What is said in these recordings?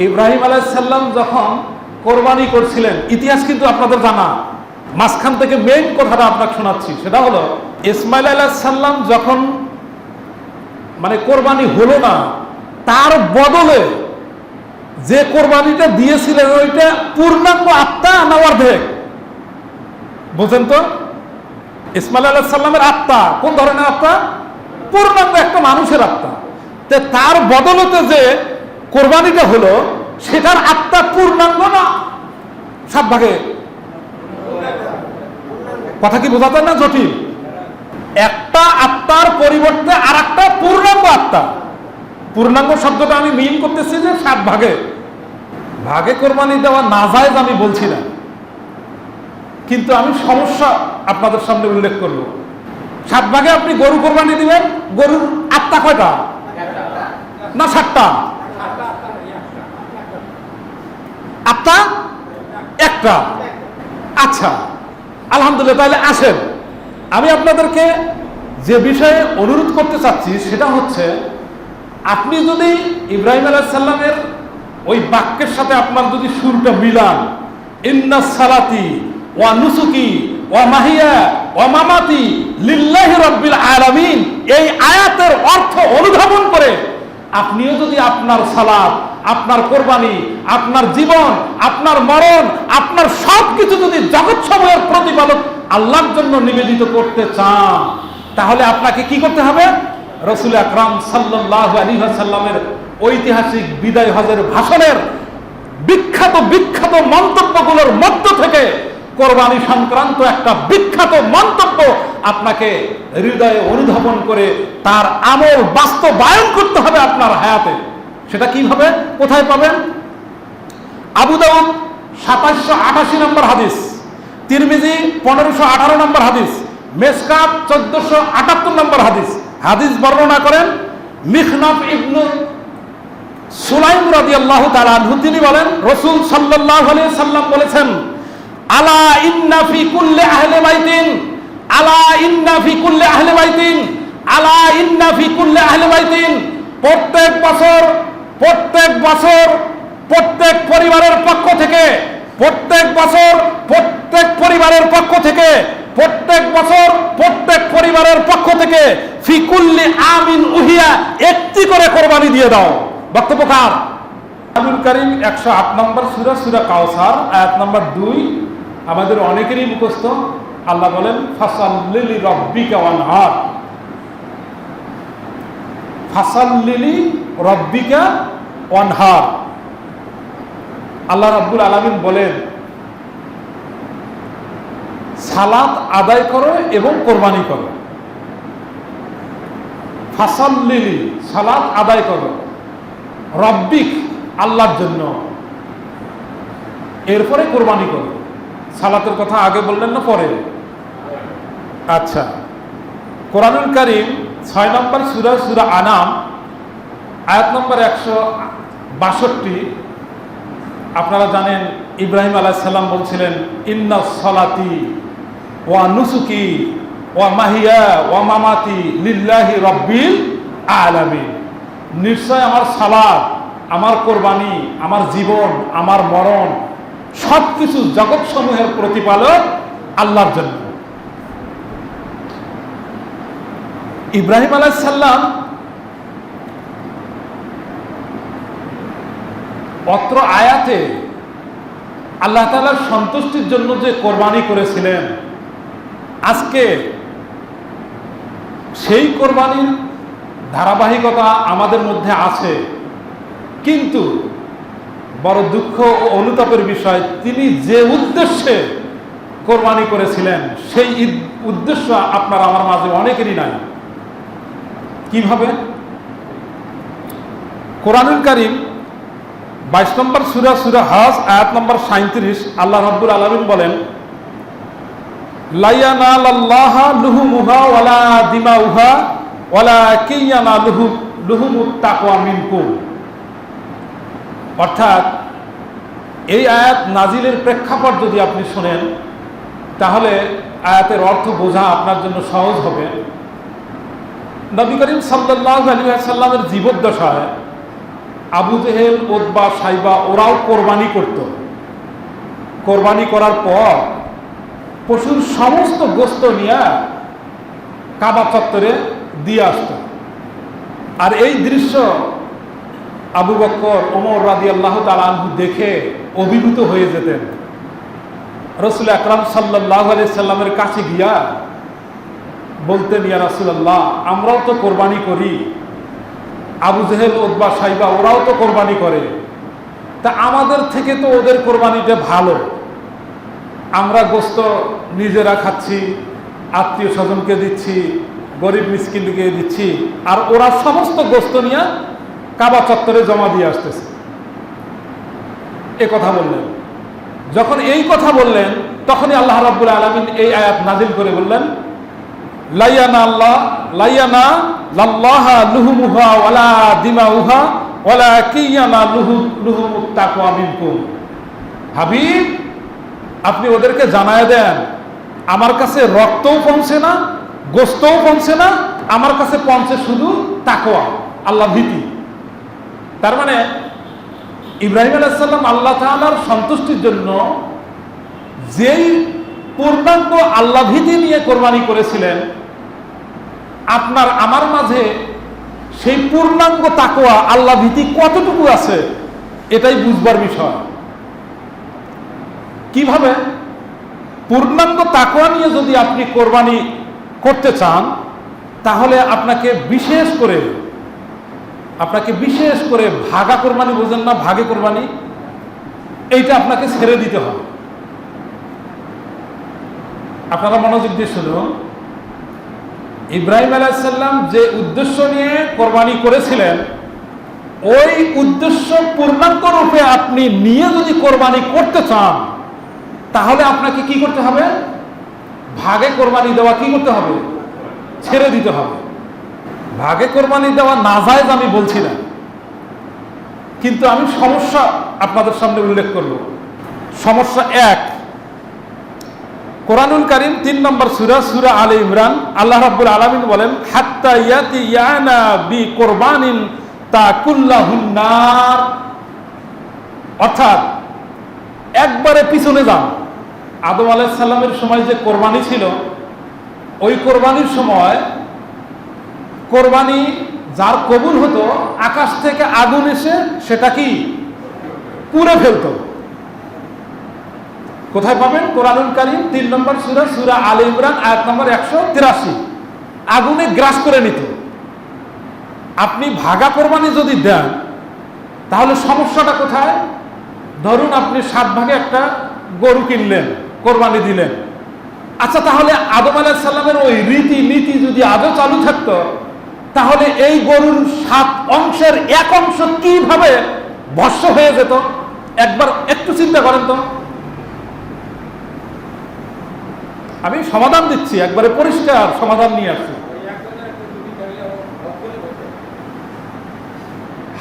ইব্রাহিম আলাইহিস সালাম যখন কোরবানি করছিলেন, ইতিহাস কিন্তু আপনাদের জানা, মাঝখান থেকে মেইন কথাটা আপনাকে শোনাচ্ছি। সেটা হলো ইসমাইল আলাইহিস সালাম যখন কোরবানি হলো না, তার বদলে যে কোরবানিটা দিয়েছিলেন ওইটা পূর্ণাঙ্গ আত্মা না অর্ধেক? বুঝেন তো, ইসমাইল আলাইহিস সালামের আত্মা কোন ধরনের আত্মা? পূর্ণাঙ্গ একটা মানুষের আত্মা। তার বদলতে যে কোরবানিটা হলো সেটার আত্মা পূর্ণাঙ্গ না 7 ভাগে? কথা কি বোঝাতেন না জটিল? একটা আত্মার পরিবর্তে আর একটা পূর্ণাঙ্গ আত্মা। পূর্ণাঙ্গ শব্দটা আমি মিন করতেছি যে 7 ভাগে। ভাগে কোরবানি দেওয়া না যায় আমি বলছি না, কিন্তু আমি সমস্যা আপনাদের সামনে উল্লেখ করব। 7 ভাগে আপনি গরু কোরবানি দিবেন, গরুর আত্মা কয়টা? না 7টা? আত্মা একটা। আচ্ছা, আলহামদুলিল্লাহ। তাহলে আসেন, আমি আপনাদেরকে যে বিষয়ে অনুরোধ করতে চাচ্ছি সেটা হচ্ছে, আপনি যদি ইব্রাহিম আলাইহিস সালামের ওই বাক্যের সাথে আপনার যদি সুরটা মিলান, ইন্নাস সালাতি ওয়া নুসুকি ওয়া মাহিয়া ওয়া মামাতি লিল্লাহি রাব্বিল আলামিন, এই আয়াতের অর্থ অনুধাবন করে আপনিও যদি আপনার সালাত, আপনার কোরবানি, আপনার জীবন, আপনার মরণ, আপনার সবকিছু যদি জগৎ সমূহের প্রতিপালক আল্লাহর জন্য নিবেদিত করতে চান, তাহলে আপনাকে কি করতে হবে? রাসূল আকরাম সাল্লাল্লাহু আলাইহি ওয়াসাল্লামের ঐতিহাসিক বিদায় হজের ভাষণের বিখ্যাত বিখ্যাত মন্তব্যগুলোর মধ্য থেকে কোরবানি সংক্রান্ত একটা বিখ্যাত মন্তব্য আপনাকে হৃদয়ে অনুধাবন করে তার আমল বাস্তবায়ন করতে হবে আপনার হায়াতে। সেটা কিভাবে, কোথায় পাবেন? আবু দাউদ 2788 নম্বর হাদিস, তিরমিজি 1518 নম্বর হাদিস, মেশকাত 1478 নম্বর হাদিস। হাদিস বর্ণনা করেন মিখনাফ ইবনে সুলাইম রাদিয়াল্লাহু তাআলা আনহু। তিনি বলেন, রাসূল সাল্লাল্লাহু আলাইহি সাল্লাম বলেছেন, আলা ইন্না ফি কুল্লি আহলি বাইতিন, আলা ইন্না ফি কুল্লি আহলি বাইতিন, আলা ইন্না ফি কুল্লি আহলি বাইতিন। প্রত্যেক বছর প্রত্যেক পরিবারের পক্ষ থেকে, প্রত্যেক বছর প্রত্যেক পরিবারের পক্ষ থেকে, প্রত্যেক বছর প্রত্যেক পরিবারের পক্ষ থেকে ফি কুল্লি আমিন উহিয়া, একটি করে কোরবানি দিয়ে দাও। বক্তব্যকার আব্দুল কারীম 108 নম্বর সূরা, সূরা কাউসার, আয়াত নম্বর 2 আমাদের অনেকেরই মুখস্থ। আল্লাহ বলেন, ফাসাল্লি লিরাব্বিকা ওয়ানহার, ফাসাল্লি লিরাব্বিকা ওয়ানহার। আল্লাহ রাব্বুল আলামিন বলেন, সালাত আদায় করো এবং কোরবানি করো। ফাসাল্লি, সালাত আদায় করো, রব্বিক, আল্লাহর জন্য, এরপরে কোরবানি করো। সালাতের কথা আগে বললেন না পরে? আচ্ছা, কোরআনুল কারীম 6 নম্বর সূরা, সূরা আনাম, আয়াত নম্বর 162। আপনারা জানেন ইব্রাহিম আলাইহিস সালাম বলছিলেন, ইন্নাস সালাতি ওয়া নুসুকি ওয়া মাহিয়া ওয়া মামাতি লিল্লাহি রাব্বিল আলামিন। নিশ্চয় আমার সালাত, আমার কোরবানি, আমার জীবন, আমার মরণ সবকিছু জগৎ সমূহের প্রতিপালক আল্লাহর জন্য। ইব্রাহিম আলাইহিস সালাম অত্র আয়াতে আল্লাহ তাআলার সন্তুষ্টির জন্য যে কোরবানি করেছিলেন, আজকে সেই কোরবানির ধারাবাহিকতা আমাদের মধ্যে আছে। কিন্তু বড় দুঃখ ও অনুতাপের বিষয়, তিনি যে উদ্দেশ্যে কোরবানি করেছিলেন সেই উদ্দেশ্য আপনার আমার মাঝে অনেকেরই নাই। কিভাবে? কোরআনুল কারীম 22 নম্বর সূরা, সূরা হজ, আয়াত নম্বর 37, আল্লাহ রাব্বুল আলামিন বলেন, লা ইয়ানালাল্লাহা লুহুমুহা ওয়ালা দিমাউহা ওয়ালাকিন ইয়ানালুহুমুত তাকওয়া মিনকুম। অর্থাৎ এই আয়াত নাজিলের প্রেক্ষাপট যদি আপনি শোনেন, তাহলে আয়াতের অর্থ বোঝা আপনার জন্য সহজ হবে। নবী করিম সাল্লাল্লাহু আলাইহি ওয়াসাল্লামের জীবদ্দশায় আবু জেহেল, উতবা, সাইবা ওরাও কোরবানি করত। কোরবানি করার পর পশুর সমস্ত গোস্ত নিয়ে কাবা চত্বরে দিয়ে আসত। আর এই দৃশ্য আবু বকর, ওমর রাদিয়াল্লাহু তাআলা আনহু দেখে অভিভূত হয়ে যেতেন। রাসূল আকরাম সাল্লাল্লাহু আলাইহি সাল্লামের কাছে গিয়া বলতেন, ইয়া রাসূলুল্লাহ, আমরাও তো কোরবানি করি, আবু জেহেল, উতবা, সাইবা ওরাও তো কোরবানি করে, তা আমাদের থেকে তো ওদের কোরবানিটা ভালো। আমরা গোস্ত নিজেরা খাচ্ছি, আত্মীয় স্বজনকে দিচ্ছি, গরিব মিসকিনকে দিচ্ছি, আর ওরা সমস্ত গোস্ত নিয়ে কাবা চত্বরে জমা দিয়ে আসতেছে। এ কথা বললেন। যখন এই কথা বললেন তখনই আল্লাহ রাব্বুল আলামিন এই আয়াত নাজিল করে বললেন, লাইয়ানা লাল্লাহা লুহুমুহা ওয়ালা দিমাউহা ওয়ালাকিয়ানা লুহুমুত তাকওয়া মিনকুম। হাবিব, আপনি ওদেরকে জানায় দেন, আমার কাছে রক্তও পৌঁছে না, গোস্তও পৌঁছে না, আমার কাছে পৌঁছে শুধু তাকওয়া, আল্লাহ ভীতি। তার মানে ইব্রাহিম আলাইহিস সালাম আল্লাহ তাআলার সন্তুষ্টির জন্য যেই পূর্ণাঙ্গ আল্লাহ ভীতি নিয়ে কোরবানি করেছিলেন, আপনার আমার মাঝে সেই পূর্ণাঙ্গ তাকওয়া, আল্লাহ ভীতি কতটুকু আছে এটাই বুঝবার বিষয়। কিভাবে? পূর্ণাঙ্গ তাকওয়া নিয়ে যদি আপনি কোরবানি করতে চান, তাহলে আপনাকে বিশেষ করে ভাগা কোরবানি, বোঝেন না, ভাগে কোরবানি, এইটা আপনাকে ছেড়ে দিতে হবে। আপনারা মনোযোগ দিয়ে শুনুন। ইব্রাহিম আলাইহিস সালাম যে উদ্দেশ্য নিয়ে কোরবানি করেছিলেন, ওই উদ্দেশ্য পূর্ণাঙ্গ রূপে আপনি নিয়ে যদি কোরবানি করতে চান, তাহলে আপনাকে কি করতে হবে? ভাগে কোরবানি দেওয়া কি করতে হবে? ছেড়ে দিতে হবে। ভাগে কোরবানি দেওয়া নাজায়েজ আমি বলছি না, কিন্তু আমি সমস্যা আপনাদের সামনে উল্লেখ করব। সমস্যা 1, কোরআনুল কারীম 3 নম্বর সূরা আলে ইমরান, আল্লাহ রাব্বুল আলামিন বলেন, হাত্তা ইয়াতিয়ানা বি কুরবানিন তাকুল্লাহুন নার। অর্থাৎ একবারে পিছনে যান। আদম আলাইহিস সালামের সময় যে কোরবানি ছিল, ওই কোরবানির সময় কোরবানি যার কবুল হতো, আকাশ থেকে আগুন এসে সেটা কি পুড়ে ফেলতো। কোথায় পাবেন? কোরআনুল কারীম 3 নম্বর সূরা আলে ইমরান আয়াত নম্বর 183। আগুনে গ্রাস করে নিত। আপনি ভাগা কোরবানি যদি দেন, তাহলে সমস্যাটা কোথায়? ধরুন আপনি 7 ভাগে একটা গরু কিনলেন, কোরবানি দিলেন। আচ্ছা, তাহলে আদম আলাইহিস সালামের ওই রীতি যদি আজও চালু থাকতো, তাহলে এই গরুর 7 অংশের 1 অংশ কিভাবে ভস্ম হয়ে যেত? একবার একটু চিন্তা করেন তো। আমি সমাধান দিচ্ছি, একবারে পরিষ্কার সমাধান নিয়ে আসছি।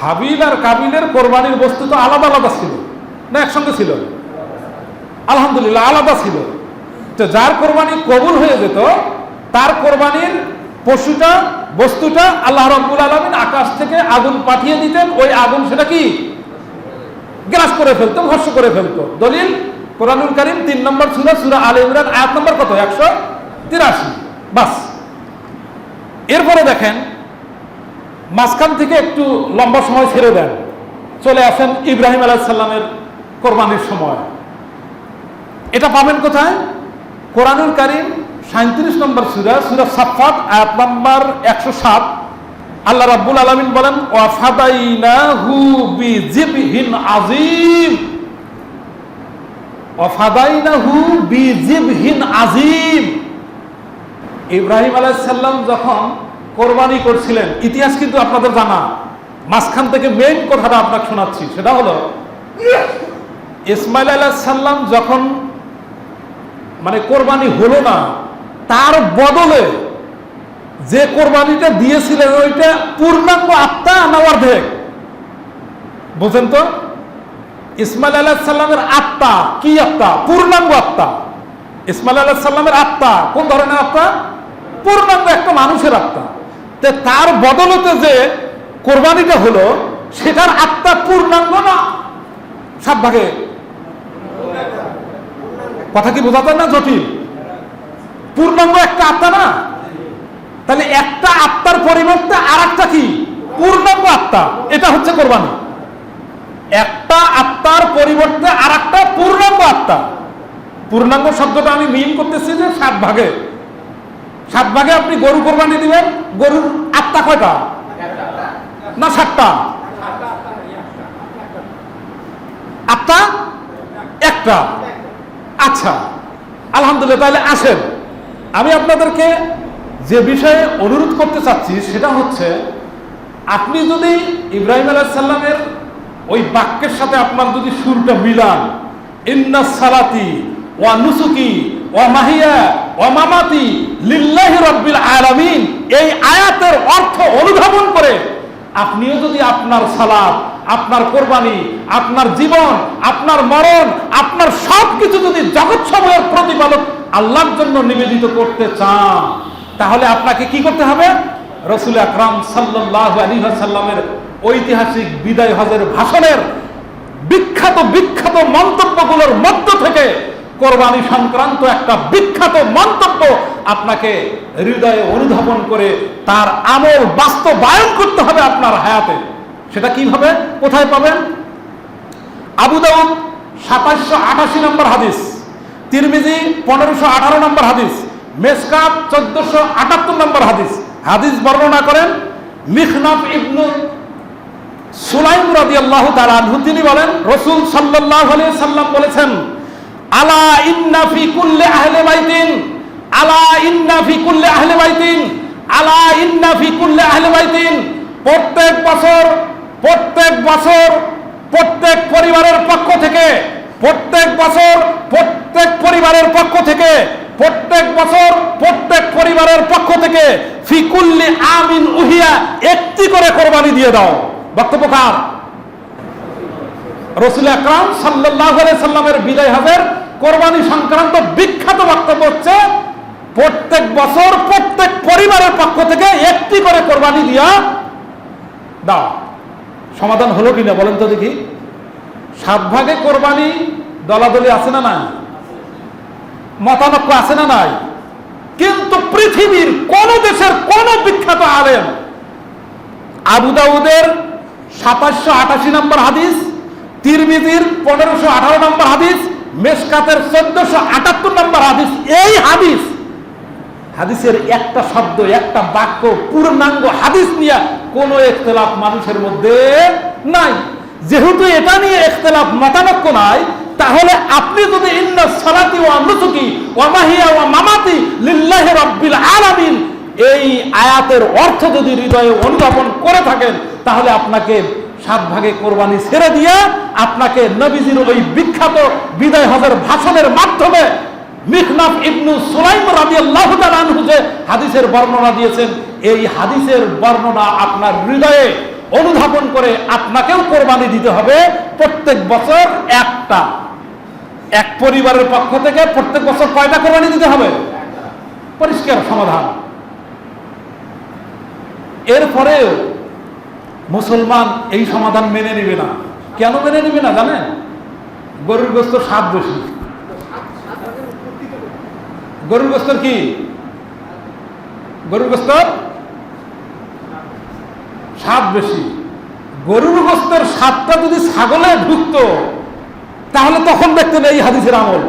হাবিল আর কাবিলের কোরবানির বস্তু তো আলাদা আলাদা ছিল না একসঙ্গে ছিল? আলহামদুলিল্লাহ, আলাদা ছিল। তো যার কোরবানি কবুল হয়ে যেত, তার কোরবানির পশুটা, বস্তুটা আল্লাহ রাব্বুল আলামিন আকাশ থেকে আগুন পাঠিয়ে দিতেন। ওই আগুন সেটা কি গ্রাস করে ফেলতো, ভস্ম করে ফেলতো। দলিল কোরআনুল কারীম 3 নম্বর সূরা আলে ইমরান আয়াত নম্বর কত? 183। বাস। এরপরে দেখেন, মাঝখান থেকে একটু লম্বা সময় ছেড়ে দেন, চলে আসেন ইব্রাহিম আলাইহিস সালামের কোরবানির সময়। এটা পাবেন কোথায়? কোরআনুল কারীম 37 নম্বর সূরা সাফফাত আয়াত নম্বর 107। আল্লাহ রাব্বুল আলামিন বলেন, ওয়া ফাদাইনাহু বিজিবহিন আযীম। ওয়া ফাদাইনাহু বিজিবহিন আযীম। ইব্রাহিম আলাইহিস সালাম যখন কোরবানি করছিলেন, ইতিহাস কিন্তু আপনাদের জানা, মাঝখান থেকে মেইন কথাটা আপনাকে শোনাচ্ছি। সেটা হলো, ইসমাইল আলাইহিস সালাম যখন কোরবানি হলো না, তার বদলে যে কোরবানিটা দিয়েছিলেন, ওইটা পূর্ণাঙ্গ আত্মা না অর্ধেক? বুঝেন তো? ইসমাইল আলাইহিস সালামের আত্মা কি আত্মা? পূর্ণাঙ্গ আত্মা। ইসমাইল আলাইহিস সালামের আত্মা কোন ধরনের আত্মা? পূর্ণাঙ্গ একটা মানুষের আত্মা। তার বদলতে যে কোরবানিটা হলো, সেটার আত্মা পূর্ণাঙ্গ না 7 ভাগে? কথা কি বোঝাতে না জটিল? পূর্ণাঙ্গ একটা আত্মা না? তাহলে একটা আত্মার পরিবর্তে আর একটা কি পূর্ণাঙ্গ আত্মা, এটা হচ্ছে কোরবানি। একটা আত্মার পরিবর্তে আর একটা পূর্ণাঙ্গ আত্মা। পূর্ণাঙ্গ শব্দটা আমি মিন করতেছি যে 7 ভাগে। 7 ভাগে আপনি গরু কোরবানি দিবেন, গরুর আত্মা কয়টা? না 7টা? আত্মা একটা। আচ্ছা, আলহামদুলিল্লাহ। তাহলে আসেন, আমি আপনাদেরকে যে বিষয়ে অনুরোধ করতে চাচ্ছি সেটা হচ্ছে, আপনি যদি ইব্রাহিম আলাইহিস সালামের ওই বাক্যের সাথে আপনার যদি সুরটা মিলান, ইন্নাস সালাতি ওয়া নুসুকি ওয়া মাহিয়া ওয়া মামাতি লিল্লাহি রাব্বিল আলামিন, এই আয়াতের অর্থ অনুধাবন করে আপনিও যদি আপনার সালাত, আপনার কোরবানি, আপনার জীবন, আপনার মরণ, আপনার সবকিছু যদি জগৎ সমূহের প্রতিপালক আল্লাহর জন্য নিবেদিত করতে চান, তাহলে আপনাকে কি করতে হবে? রাসূল আকরাম সাল্লাল্লাহু আলাইহি ওয়াসাল্লামের ঐতিহাসিক বিদায় হজের ভাষণের বিখ্যাত বিখ্যাত মন্তব্যগুলোর মধ্য থেকে কোরবানি সংক্রান্ত একটা বিখ্যাত মন্তব্য আপনাকে হৃদয়ে অনুধাবন করে তার আমল বাস্তবায়ন করতে হবে আপনার হায়াতে। সেটা কিভাবে, কোথায় পাবেন? আবু দাউদ 2788 নম্বর হাদিস, তিরমিজি 1518 নম্বর হাদিস, মেশকাত 1478 নম্বর হাদিস। হাদিস বর্ণনা করেন মিখনাফ ইবনু সুলাইম রাদিয়াল্লাহু তাআলা আনহু। তিনি বলেন, রাসূল সাল্লাল্লাহু আলাইহি সাল্লাম বলেছেন, আলা ইন্না ফি কুল্লি আহলি বাইতিন, আলা ইন্না ফি কুল্লি আহলি বাইতিন, আলা ইন্না ফি কুল্লি আহলি বাইতিন, প্রত্যেক বছর প্রত্যেক পরিবারের পক্ষ থেকে, প্রত্যেক বছর প্রত্যেক পরিবারের পক্ষ থেকে, প্রত্যেক বছর প্রত্যেক পরিবারের পক্ষ থেকে ফি কুল্লি আমিন উহিয়া, একটি করে কোরবানি দিয়ে দাও। বক্তব্য কার? রাসূল আকরাম সাল্লাল্লাহু আলাইহি সাল্লামের বিদায় হজের কোরবানি সংক্রান্ত বিখ্যাত বক্তব্য হচ্ছে, প্রত্যেক বছর প্রত্যেক পরিবারের পক্ষ থেকে একটি করে কোরবানি দিয়া দাও। সমাধান হলো কিনা বলেন তো দেখি? 7 ভাগে কোরবানি দলাদলি আছে না নাই? মতানক্য আছে না নাই? কিন্তু পৃথিবীর কোন দেশের কোন বিখ্যাত আলেম আবু দাউদের 2788 নম্বর হাদিস, তিরমিজির 1518 নম্বর হাদিস, মেশকাতের 1478 নম্বর হাদিস, এই হাদিসের একটা শব্দ, একটা বাক্য, পূর্ণাঙ্গ হাদিস নিয়ে কোনো ইখতিলাফ মানুষের মধ্যে নাই। যেহেতু এটা নিয়ে ইখতিলাফ, মতানক্য নাই, তাহলে আপনি যদি ইন্না সালাতি ওয়া নুসুকি ওয়া মাহিয়া ওয়া মামাতি লিল্লাহি রাব্বিল আলামিন, এই আয়াতের অর্থ যদি হৃদয়ে অনুধাবন করে থাকেন, তাহলে আপনাকে 7 ভাগে কোরবানি ছেড়ে দিয়ে আপনাকে নবীজির ওই বিখ্যাত বিদায় হজের ভাষণের মাধ্যমে মিখনাফ ইবনু সুলাইম রাদিয়াল্লাহু তাআলা আনহু যে হাদিসের বর্ণনা দিয়েছেন, এই হাদিসের বর্ণনা আপনার হৃদয়ে অনুধাবন করে আপনাকেও কোরবানি দিতে হবে প্রত্যেক বছর একটা। এক পরিবারের পক্ষ থেকে প্রত্যেক বছর কয়টা কোরবানি দিতে হবে? পরিষ্কার সমাধান। এরপরেও মুসলমান এই সমাধান মেনে নেবে না। কেন মেনে নেবে না জানেন? গরুর গোস্ত স্বাদ বেশি। গরুর গোস্তর কি? গরুর গোস্তর স্বাদ বেশি। গরুর গোস্তের স্বাদটা যদি ছাগলে ঢুকতো, তাহলে তখন দেখতেন এই হাদিসের আমল,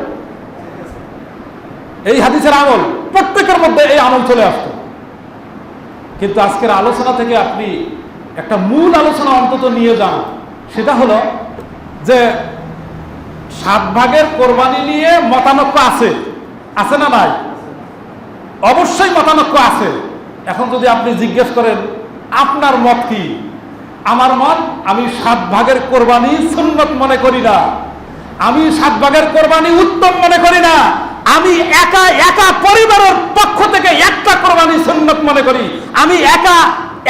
এই হাদিসের আমল প্রত্যেকের মধ্যে এই আমল চলে আসতো। কিন্তু আজকের আলোচনা থেকে আপনি একটা মূল আলোচনা অন্তত নিয়ে যান। সেটা হলো যে 7 ভাগের কোরবানি নিয়ে মতানক্য আছে, আছে না নাই? অবশ্যই মতানক্য আছে। এখন যদি আপনি জিজ্ঞেস করেন আপনার মত কি, আমার মত, আমি 7 ভাগের কোরবানি সুন্নত মনে করি না, আমি 7 ভাগের কোরবানি উত্তম মনে করি না, আমি একা পরিবারের পক্ষ থেকে একটা কোরবানি সুন্নত মনে করি, আমি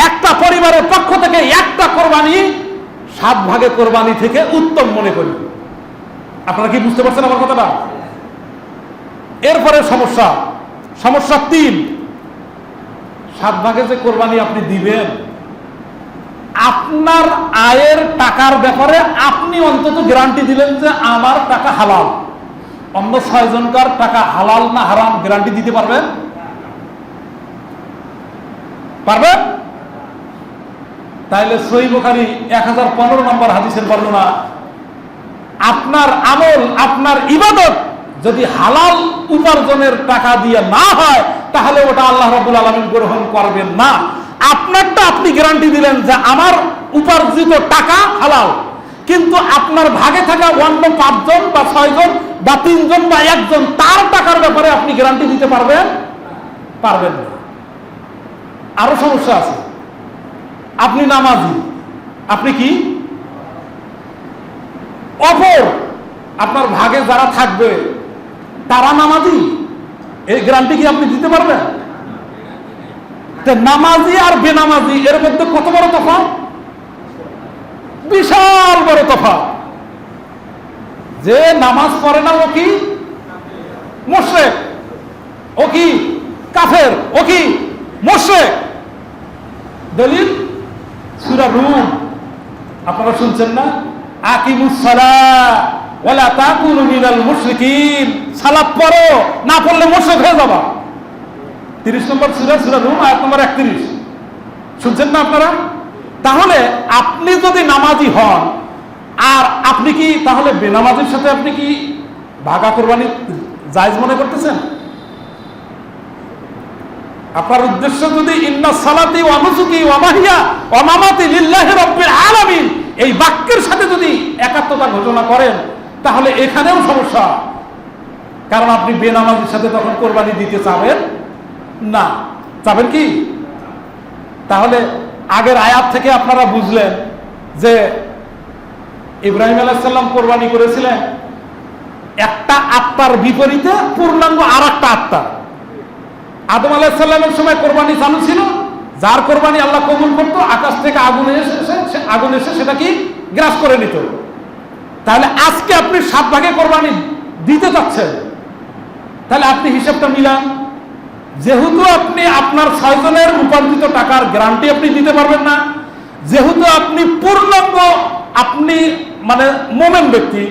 একটা পরিবারের পক্ষ থেকে একটা কোরবানি 7 ভাগের কোরবানি থেকে উত্তম মনে করি। আপনারা কি বুঝতে পারছেন আমার কথাটা? এরপরে সমস্যা 3, 7 ভাগে যে কোরবানি আপনি দিবেন, আপনার আয়ের টাকার ব্যাপারে আপনি অন্তত গ্যারান্টি দিলেন যে আমার টাকা হালাল। অন্য 6 জনকার টাকা হালাল না হারাম গ্যারান্টি দিতে পারবেন? পারবেন? তাইলে সহিহ বুখারী 1015 নম্বর হাদিসের বর্ণনা, আপনার আমল, আপনার ইবাদত যদি হালাল উপার্জনের টাকা দিয়ে না হয় তাহলে ওটা আল্লাহ রাব্বুল আলামিন গ্রহণ করবেন না। আপনারটা আপনি গ্যারান্টি দিলেন যে আমার উপার্জিত টাকা হালাল, কিন্তু আপনার ভাগে থাকা অন্য 5 জন বা 6 জন বা 3 জন বা 1 জন তার টাকার ব্যাপারে আপনি গ্যারান্টি দিতে পারবেন? পারবেন না। আরো সমস্যা আছে। আপনি নামাজি, আপনি কি অপর আপনার ভাগে যারা থাকবে তারা নামাজি, এই গ্যারান্টি কি আপনি দিতে পারবেন? নামাজি আর বেনামাজি এর মধ্যে কত বড় তফাৎ, বিশাল বড় তফাৎ। যে নামাজ পড়ে না ও কি মুশরিক, ও কি কাফের, ও কি মুশরিক। দলিল সূরা রুম, আপনারা শুনছেন না? আকিমুস সালাহ ওয়ালা তাকুনু মিনাল মুশরিকিন, সালাত পড়ো, না পড়লে মুশরিক হয়ে যাবা। 30 নম্বর সূরা রুম আয়াত নম্বর 31। শুনছেন না আপনারা? তাহলে আপনি যদি নামাজি হন আর আপনি কি তাহলে বেনামাজির সাথে আপনি কি ভাগা কোরবানি জায়েজ মনে করতেছেন? আপনার উদ্দেশ্য যদি ইন্না সালাতি ওয়া নুসুকি ওয়া মাহিয়া ওয়া মামাতি লিল্লাহি রাব্বিল আলামিন এই বাক্যের সাথে যদি একাত্মতা ঘোষণা করেন তাহলে এখানেও সমস্যা। কারণ আপনি বেনামাজির সাথে তখন কোরবানি দিতে চাবেন না। চাবেন কি? তাহলে আগের আয়াত থেকে আপনারা বুঝলেন যে ইব্রাহিম আলাইহিস সালাম কোরবানি করেছিলেন একটা আত্মার বিপরীতে পূর্ণাঙ্গ আর একটা আত্মা। আদম আলাইহিস সালামের সময় কোরবানি চালু ছিল, যার কোরবানি আল্লাহ কবুল করতো আকাশ থেকে আগুন এসে সেটা কি গ্রাস করে নিত। তাহলে আজকে আপনি 7 ভাগে কোরবানি দিতে চাচ্ছেন, তাহলে আপনি হিসাবটা মিলান। যেহেতু আপনি আপনার 6 জনের উপার্জিত টাকার গ্যারান্টি আপনি দিতে পারবেন না, যেহেতু আপনি পূর্ণাঙ্গ আপনি মানে মোমেন ব্যক্তি,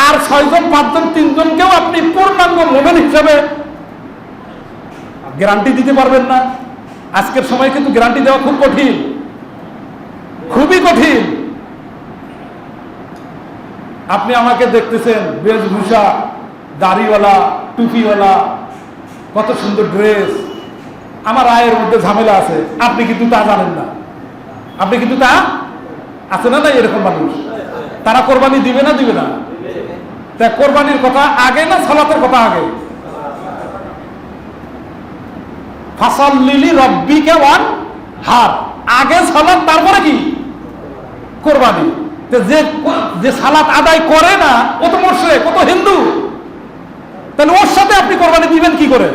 আর 6 জন 5 জন 3 জনকেও আপনি পূর্ণাঙ্গ মোমেন হিসাবে গ্যারান্টি দিতে পারবেন না। আজকের সময় কিন্তু গ্যারান্টি দেওয়া খুব কঠিন, খুবই কঠিন। আপনি আমাকে দেখতেছেন বেশভূষা, দাড়িওয়ালা, টুপিওয়ালা, কত সুন্দর ড্রেস, আমার আয়ের মধ্যে ঝামেলা আছে, আপনি কিন্তু তা জানেন না। আপনি কিন্তু তা আছে না? এরকম মানুষ, তারা কোরবানি দিবে না? দিবে না? তা কোরবানির কথা আগে না সালাতের কথা আগে? ফাসাল্লি রাব্বিকা ওয়ানহার, আগে সালাত তারপরে কি কোরবানি। যে সালাত আদায় করে না ও তো মুশরিক, ও তো হিন্দু। তাহলে ওর সাথে আপনি কোরবানি দিবেন কি করে?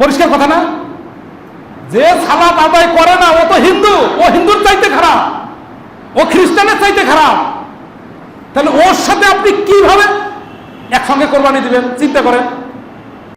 পরিষ্কার কথা না? যে সালাত আদায় করে না ও তো হিন্দু, ও হিন্দুর চাইতে খারাপ, ও খ্রিস্টানের চাইতে খারাপ। তাহলে ওর সাথে আপনি কিভাবে একসঙ্গে কোরবানি দিবেন চিন্তা করেন।